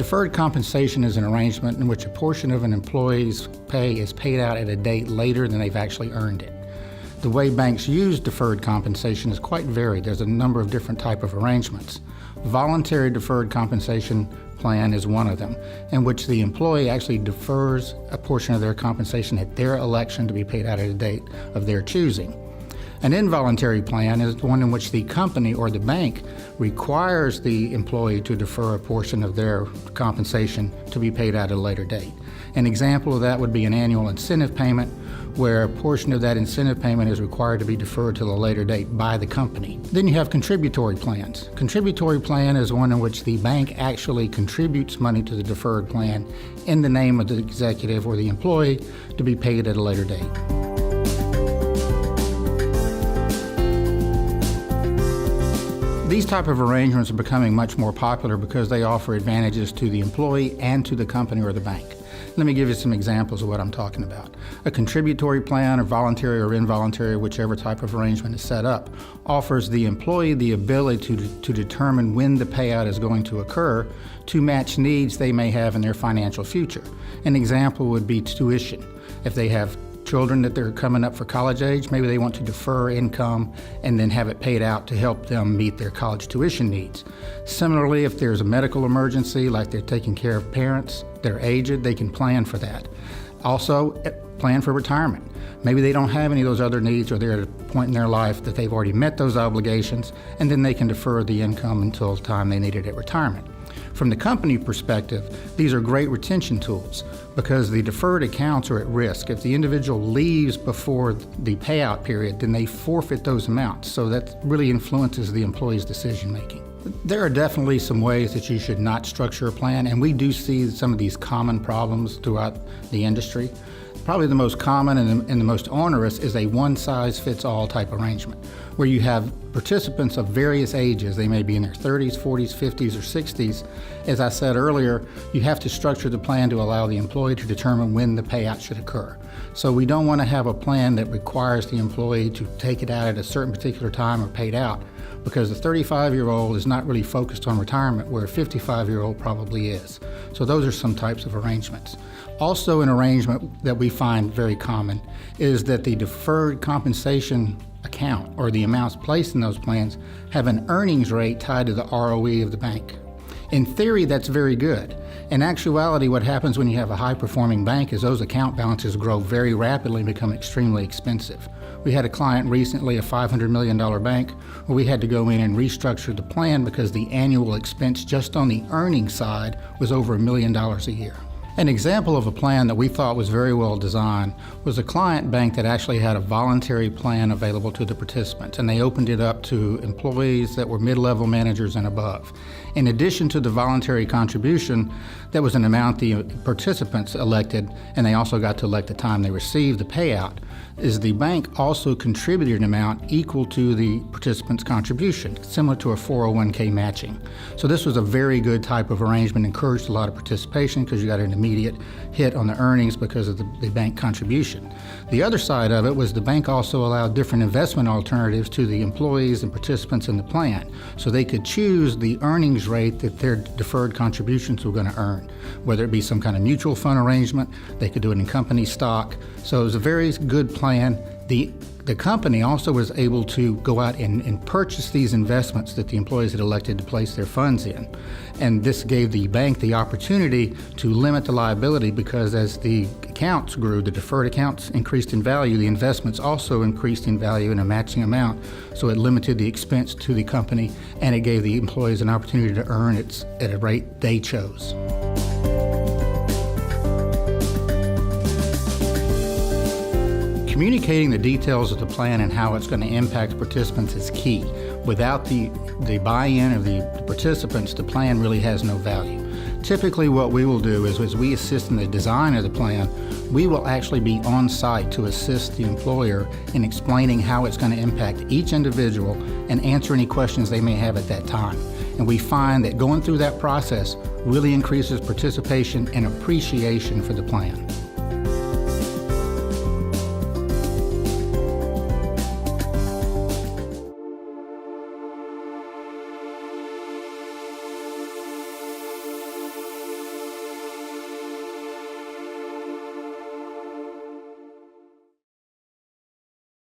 Deferred compensation is an arrangement in which a portion of an employee's pay is paid out at a date later than they've actually earned it. The way banks use deferred compensation is quite varied. There's a number of different types of arrangements. Voluntary deferred compensation plan is one of them, in which the employee actually defers a portion of their compensation at their election to be paid out at a date of their choosing. An involuntary plan is one in which the company or the bank requires the employee to defer a portion of their compensation to be paid out at a later date. An example of that would be an annual incentive payment, where a portion of that incentive payment is required to be deferred till a later date by the company. Then you have contributory plans. Contributory plan is one in which the bank actually contributes money to the deferred plan in the name of the executive or the employee to be paid at a later date. These type of arrangements are becoming much more popular because they offer advantages to the employee and to the company or the bank. Let me give you some examples of what I'm talking about. A contributory plan, or voluntary or involuntary, whichever type of arrangement is set up, offers the employee the ability to determine when the payout is going to occur to match needs they may have in their financial future. An example would be tuition. If they have children that they're coming up for college age, maybe they want to defer income and then have it paid out to help them meet their college tuition needs. Similarly, if there's a medical emergency, like they're taking care of parents, they're aged, they can plan for that. Also, plan for retirement. Maybe they don't have any of those other needs, or they're at a point in their life that they've already met those obligations, and then they can defer the income until the time they need it at retirement. From the company perspective, these are great retention tools because the deferred accounts are at risk. If the individual leaves before the payout period, then they forfeit those amounts. So that really influences the employee's decision making. There are definitely some ways that you should not structure a plan, and we do see some of these common problems throughout the industry. Probably the most common and the most onerous is a one-size-fits-all type arrangement, where you have participants of various ages. They may be in their 30s, 40s, 50s, or 60s. As I said earlier, you have to structure the plan to allow the employee to determine when the payout should occur. So we don't want to have a plan that requires the employee to take it out at a certain particular time or paid out, because the 35-year-old is not really focused on retirement, where a 55-year-old probably is. So those are some types of arrangements. Also, an arrangement that we find very common is that the deferred compensation account, or the amounts placed in those plans, have an earnings rate tied to the ROE of the bank. In theory, that's very good. In actuality, what happens when you have a high-performing bank is those account balances grow very rapidly and become extremely expensive. We had a client recently, a $500 million bank, where we had to go in and restructure the plan because the annual expense just on the earnings side was over $1 million a year. An example of a plan that we thought was very well designed was a client bank that actually had a voluntary plan available to the participants, and they opened it up to employees that were mid-level managers and above. In addition to the voluntary contribution, that was an amount the participants elected, and they also got to elect the time they received the payout. Is the bank also contributed an amount equal to the participant's contribution, similar to a 401k matching. So this was a very good type of arrangement, encouraged a lot of participation because you got an immediate hit on the earnings because of the bank contribution. The other side of it was the bank also allowed different investment alternatives to the employees and participants in the plan, so they could choose the earnings rate that their deferred contributions were going to earn, whether it be some kind of mutual fund arrangement. They could do it in company stock. So it was a very good plan. The company also was able to go out and purchase these investments that the employees had elected to place their funds in. And this gave the bank the opportunity to limit the liability, because as the accounts grew, the deferred accounts increased in value, the investments also increased in value in a matching amount. So it limited the expense to the company, and it gave the employees an opportunity to earn it at a rate they chose. Communicating the details of the plan and how it's going to impact participants is key. Without the buy-in of the participants, the plan really has no value. Typically what we will do is, as we assist in the design of the plan, we will actually be on site to assist the employer in explaining how it's going to impact each individual and answer any questions they may have at that time. And we find that going through that process really increases participation and appreciation for the plan.